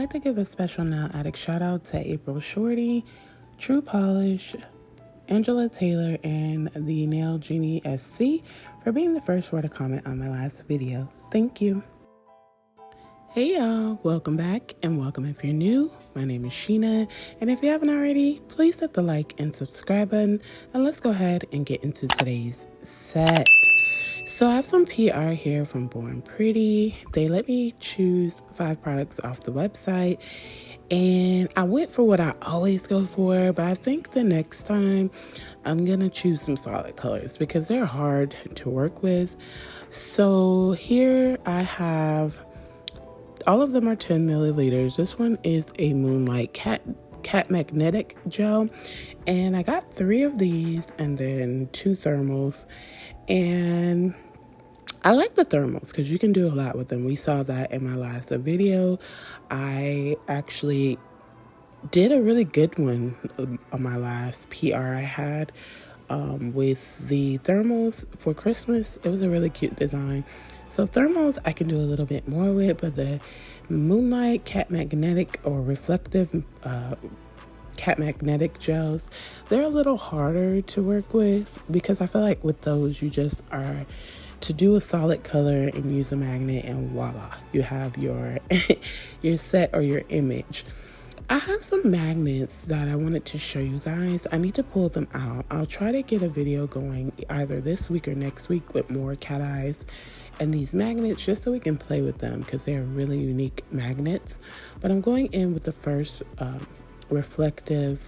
like to give a special nail addict shout out to April Shorty, True Polish, Angela Taylor, and the Nail Genie SC for being the first one to comment on my last video. Thank you. Hey y'all, welcome back and welcome if you're new. My name is Sheena, and if you haven't already, please hit the like and subscribe button, and let's go ahead and get into today's set. So I have some PR here from Born Pretty. They let me choose 5 products off the website, and I went for what I always go for, but I think the next time I'm gonna choose some solid colors because they're hard to work with. So here I have, all of them are 10 milliliters. This one is a Moonlight Cat Magnetic Gel, and I got 3 of these and then 2 thermals. And I like the thermals because you can do a lot with them. We saw that in my last video. I actually did a really good one on my last PR I had with the thermals for Christmas. It was a really cute design. So thermals I can do a little bit more with, but the Moonlight Cat Magnetic or Reflective Cat Magnetic Gels, they're a little harder to work with because I feel like with those you just are to do a solid color and use a magnet and voila, you have your your set or your image. I have some magnets that I wanted to show you guys. I need to pull them out. I'll try to get a video going either this week or next week with more cat eyes and these magnets just so we can play with them because they're really unique magnets. But I'm going in with the first reflective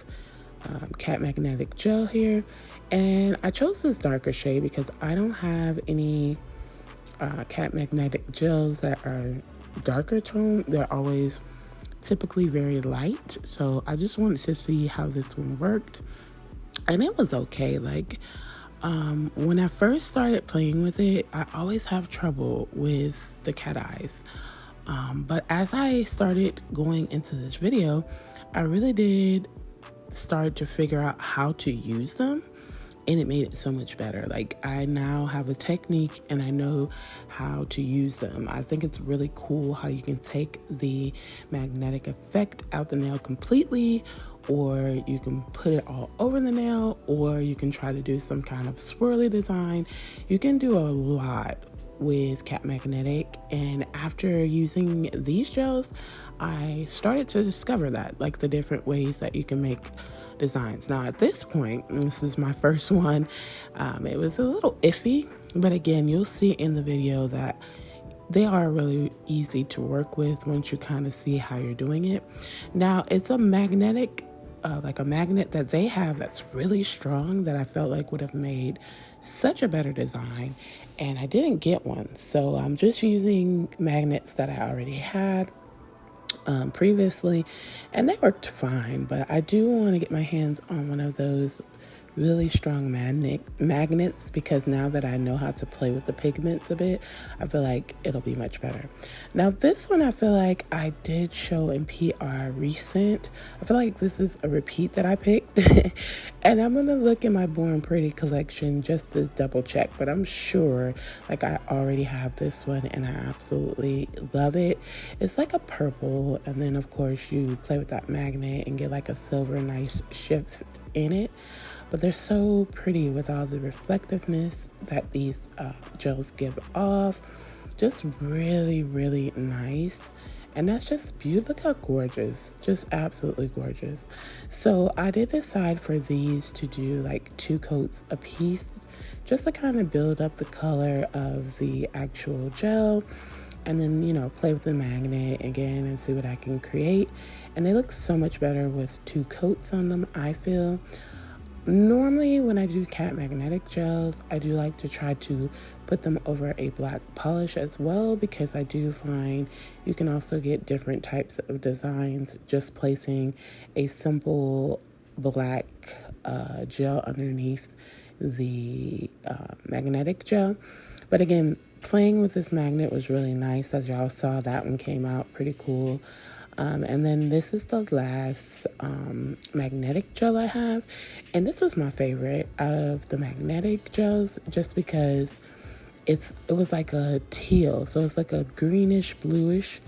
cat magnetic gel here, and I chose this darker shade because I don't have any cat magnetic gels that are darker tone. They're always typically very light, so I just wanted to see how this one worked, and it was okay. Like when I first started playing with it, I always have trouble with the cat eyes, but as I started going into this video, I really did start to figure out how to use them, and it made it so much better. Like I now have a technique and I know how to use them. I think it's really cool how you can take the magnetic effect out the nail completely, or you can put it all over the nail, or you can try to do some kind of swirly design. You can do a lot with Cat Magnetic, and after using these gels I started to discover that, like the different ways that you can make designs. Now at this point, this is my first one, it was a little iffy, but again you'll see in the video that they are really easy to work with once you kind of see how you're doing it. Now it's a magnetic like a magnet that they have that's really strong that I felt like would have made such a better design, and I didn't get one, so I'm just using magnets that I already had previously, and they worked fine. But I do want to get my hands on one of those really strong magnets because now that I know how to play with the pigments a bit, I feel like it'll be much better. Now this one I feel like I did show in PR recent. I feel like this is a repeat that I picked and I'm gonna look in my Born Pretty collection just to double check, but I'm sure like I already have this one and I absolutely love it. It's like a purple, and then of course you play with that magnet and get like a silver nice shift in it. But they're so pretty with all the reflectiveness that these gels give off. Just really, really nice. And that's just beautiful. Look how gorgeous. Just absolutely gorgeous. So I did decide for these to do like 2 coats a piece, just to kind of build up the color of the actual gel. And then, you know, play with the magnet again and see what I can create. And they look so much better with 2 coats on them, I feel. Normally when I do cat magnetic gels, I do like to try to put them over a black polish as well, because I do find you can also get different types of designs just placing a simple black gel underneath the magnetic gel. But again, playing with this magnet was really nice. As y'all saw, that one came out pretty cool. And then this is the last magnetic gel I have, and this was my favorite out of the magnetic gels just because it was like a teal, so it's like a greenish bluish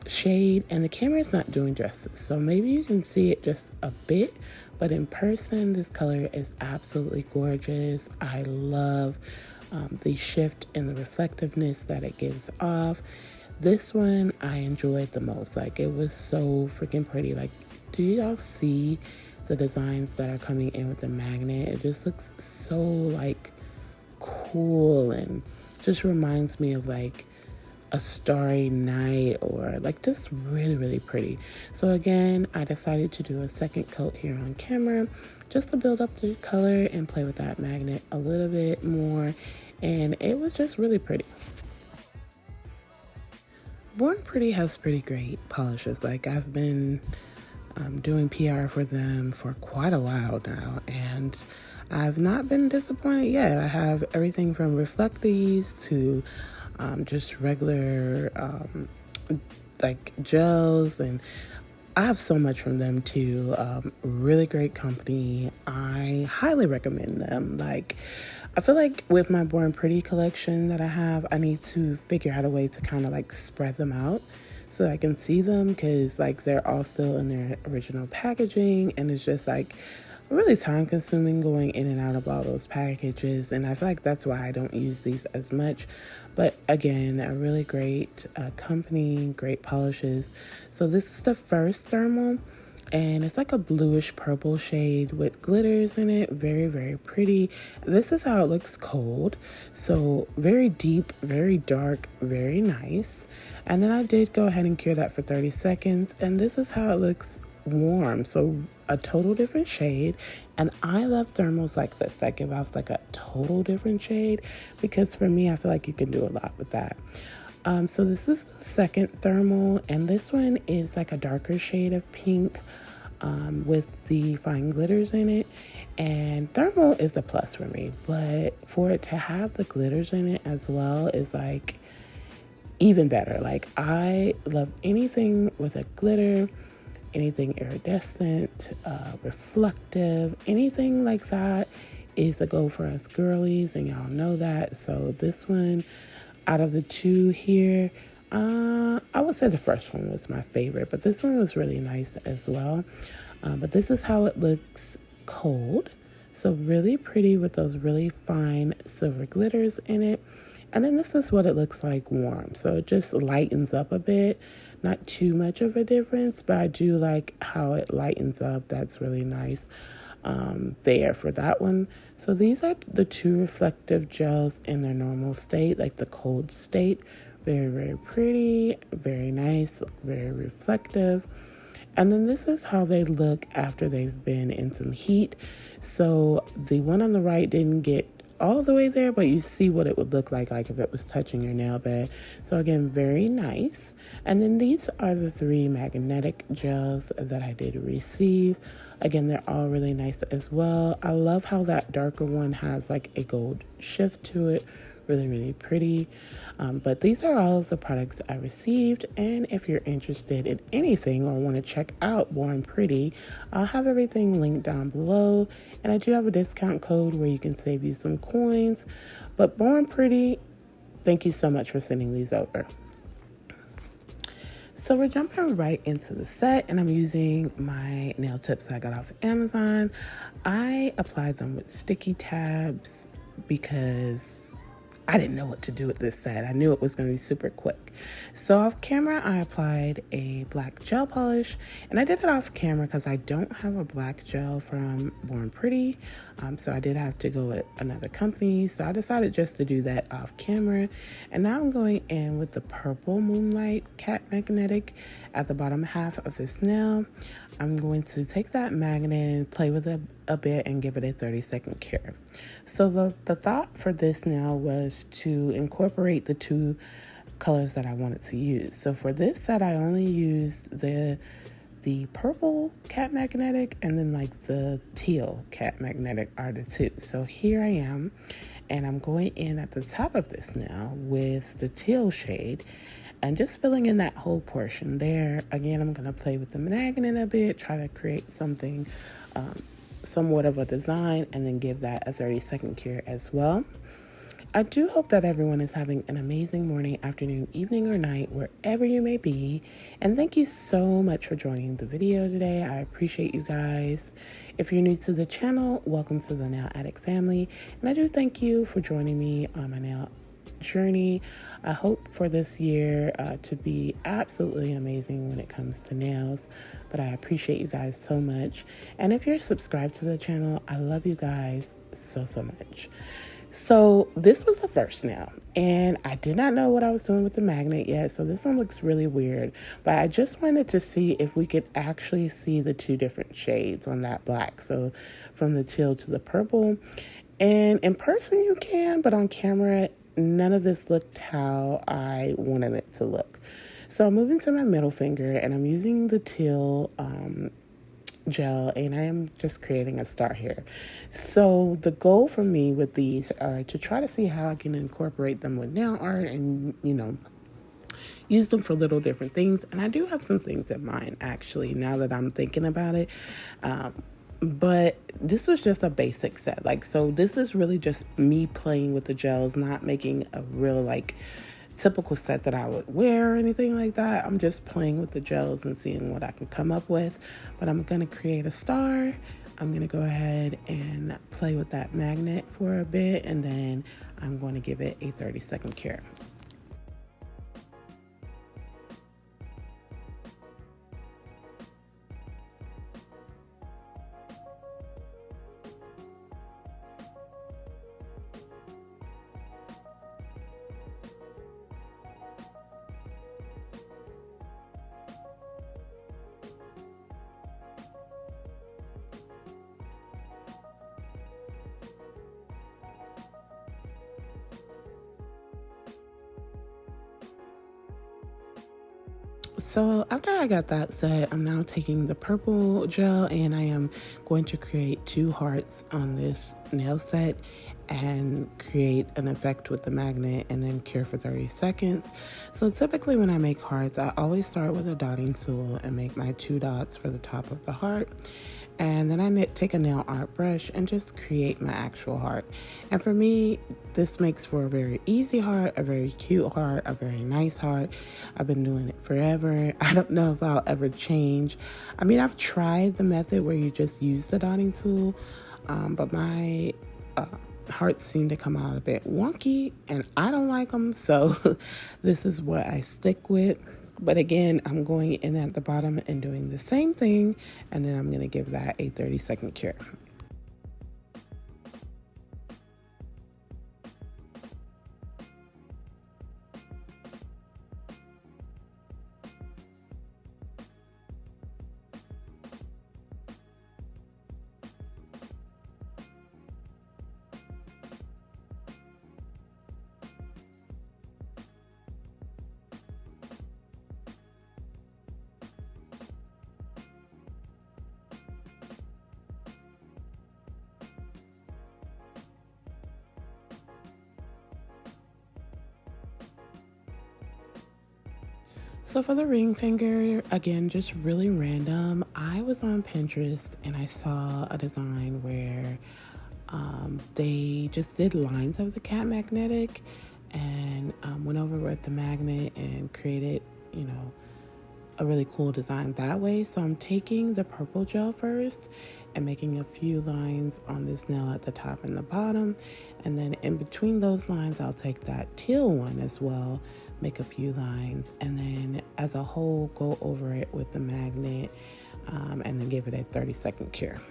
shade, and the camera is not doing justice, so maybe you can see it just a bit, but in person this color is absolutely gorgeous. I love the shift in the reflectiveness that it gives off. This one I enjoyed the most. Like, it was so freaking pretty. Like, do y'all see the designs that are coming in with the magnet? It just looks so like cool and just reminds me of like a starry night, or like just really, really pretty. So again, I decided to do a second coat here on camera just to build up the color and play with that magnet a little bit more, and it was just really pretty. Born Pretty has pretty great polishes. Like, I've been doing PR for them for quite a while now, and I've not been disappointed yet. I have everything from reflecties to just regular like gels, and I have so much from them too. Really great company. I highly recommend them. Like, I feel like with my Born Pretty collection that I have, I need to figure out a way to kind of like spread them out so I can see them, because like they're all still in their original packaging, and it's just like really time consuming going in and out of all those packages, and I feel like that's why I don't use these as much. But again, a really great company, great polishes. So this is the first thermal, and it's like a bluish purple shade with glitters in it. Very, very pretty. This is how it looks cold. So very deep, very dark, very nice. And then I did go ahead and cure that for 30 seconds, and this is how it looks warm. So a total different shade, and I love thermals like this that give off like a total different shade, because for me, I feel like you can do a lot with that. So this is the second thermal, and this one is like a darker shade of pink with the fine glitters in it. And thermal is a plus for me, but for it to have the glitters in it as well is like even better. Like, I love anything with a glitter, anything iridescent, reflective, anything like that is a go for us girlies, and y'all know that. So this one, out of the two here, I would say the first one was my favorite, but this one was really nice as well. But this is how it looks cold. So really pretty with those really fine silver glitters in it. And then this is what it looks like warm. So it just lightens up a bit. Not too much of a difference, but I do like how it lightens up. That's really nice there for that one. So these are the two reflective gels in their normal state, like the cold state. Very, very pretty, very nice, very reflective. And then this is how they look after they've been in some heat. So the one on the right didn't get all the way there, but you see what it would look like if it was touching your nail bed. So again, very nice. And then these are the three magnetic gels that I did receive. Again, they're all really nice as well. I love how that darker one has like a gold shift to it. Really, really pretty. But these are all of the products I received, and if you're interested in anything or want to check out Born Pretty, I'll have everything linked down below, and I do have a discount code where you can save you some coins. But Born Pretty, thank you so much for sending these over. So we're jumping right into the set, and I'm using my nail tips I got off Amazon. I applied them with sticky tabs because I didn't know what to do with this set. I knew it was going to be super quick. So off camera, I applied a black gel polish, and I did it off camera because I don't have a black gel from Born Pretty. So I did have to go with another company. So I decided just to do that off camera. And now I'm going in with the purple Moonlight Cat Magnetic at the bottom half of this nail. I'm going to take that magnet and play with it a bit and give it a 30-second cure. So the thought for this nail was to incorporate the two colors that I wanted to use. So for this set, I only used the purple Cat Magnetic, and then like the teal Cat Magnetic are the two. So here I am, and I'm going in at the top of this nail with the teal shade and just filling in that whole portion there. Again, I'm going to play with the magnet a bit, try to create something somewhat of a design, and then give that a 30-second cure as well. I do hope that everyone is having an amazing morning, afternoon, evening, or night, wherever you may be. And thank you so much for joining the video today. I appreciate you guys. If you're new to the channel, welcome to the Nail Addict family. And I do thank you for joining me on my nail journey. I hope for this year to be absolutely amazing when it comes to nails, but I appreciate you guys so much. And if you're subscribed to the channel, I love you guys so much. So this was the first nail, and I did not know what I was doing with the magnet yet, so this one looks really weird, but I just wanted to see if we could actually see the two different shades on that black, so from the teal to the purple. And in person you can, but on camera none of this looked how I wanted it to look. So I'm moving to my middle finger, and I'm using the teal gel, and I am just creating a star here. So the goal for me with these are to try to see how I can incorporate them with nail art and, you know, use them for little different things. And I do have some things in mind, actually, now that I'm thinking about it. But this was just a basic set. Like, so this is really just me playing with the gels, not making a real, like, typical set that I would wear or anything like that. I'm just playing with the gels and seeing what I can come up with. But I'm going to create a star. I'm going to go ahead and play with that magnet for a bit, and then I'm going to give it a 30-second cure. So after I got that set, I'm now taking the purple gel, and I am going to create 2 hearts on this nail set and create an effect with the magnet and then cure for 30 seconds. So typically when I make hearts, I always start with a dotting tool and make my 2 dots for the top of the heart. And then I take a nail art brush and just create my actual heart. And for me, this makes for a very easy heart, a very cute heart, a very nice heart. I've been doing it forever. I don't know if I'll ever change. I mean, I've tried the method where you just use the dotting tool, but my hearts seem to come out a bit wonky, and I don't like them, so this is what I stick with. But again, I'm going in at the bottom and doing the same thing, and then I'm going to give that a 30-second cure. So for the ring finger, again, just really random. I was on Pinterest and I saw a design where they just did lines of the cat magnetic and went over with the magnet and created, you know, a really cool design that way. So I'm taking the purple gel first and making a few lines on this nail at the top and the bottom, and then in between those lines I'll take that teal one as well, make a few lines, and then as a whole go over it with the magnet and then give it a 30-second cure.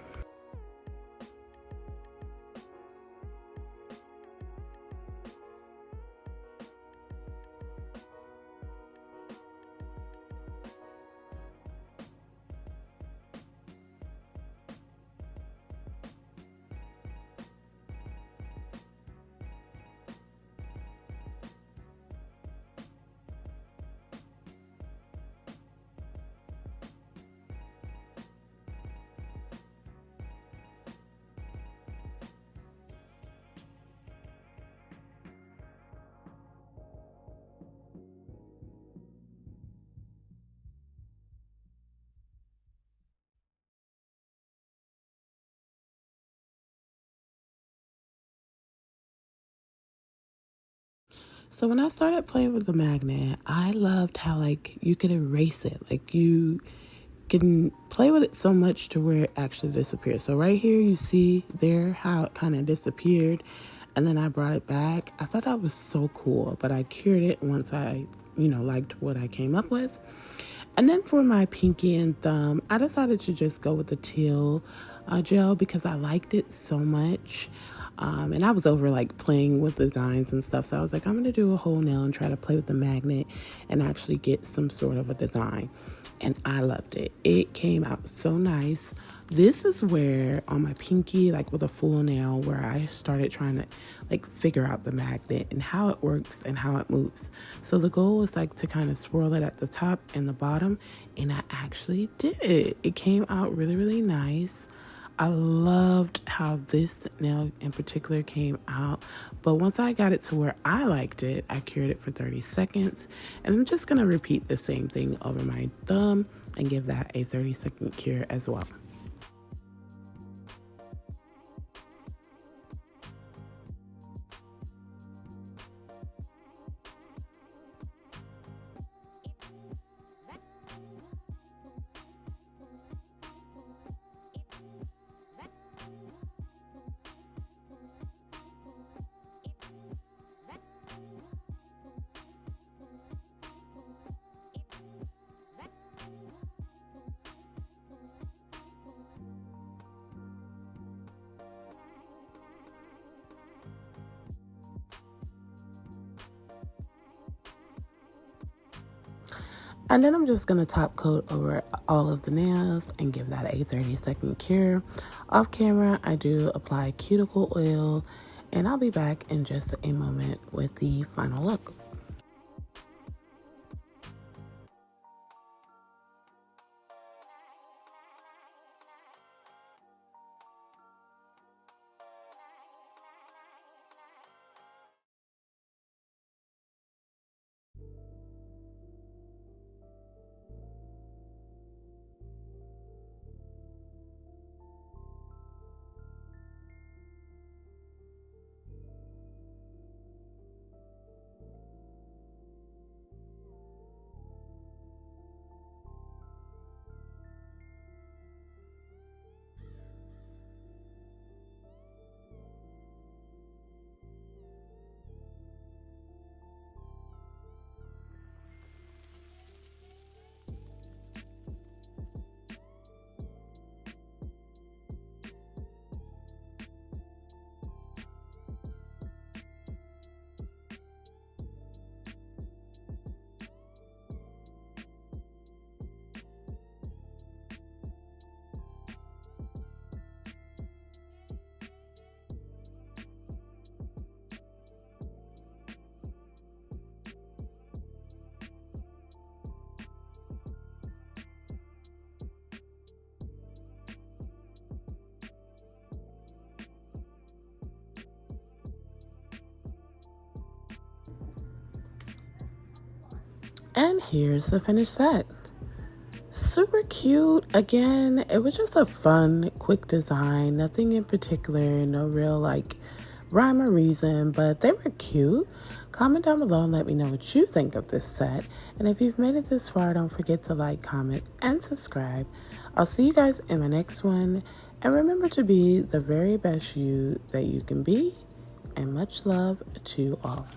So when I started playing with the magnet, I loved how like you could erase it. Like you can play with it so much to where it actually disappears. So right here you see there how it kind of disappeared, and then I brought it back. I thought that was so cool, but I cured it once I, liked what I came up with. And then for my pinky and thumb, I decided to just go with the teal gel because I liked it so much. And I was over like playing with designs and stuff. So I was like, I'm going to do a whole nail and try to play with the magnet and actually get some sort of a design. And I loved it. It came out so nice. This is where on my pinky, like with a full nail, where I started trying to like figure out the magnet and how it works and how it moves. So the goal was like to kind of swirl it at the top and the bottom, and I actually did it. It came out really, really nice. I loved how this nail in particular came out, but once I got it to where I liked it, I cured it for 30 seconds, and I'm just going to repeat the same thing over my thumb and give that a 30-second cure as well. And then I'm just going to top coat over all of the nails and give that a 30-second cure. Off camera, I do apply cuticle oil, and I'll be back in just a moment with the final look. And here's the finished set. Super cute. Again, it was just a fun, quick design. Nothing in particular, no real like rhyme or reason, but they were cute. Comment down below and let me know what you think of this set. And if you've made it this far, don't forget to like, comment, and subscribe. I'll see you guys in my next one. And remember to be the very best you that you can be. And much love to all.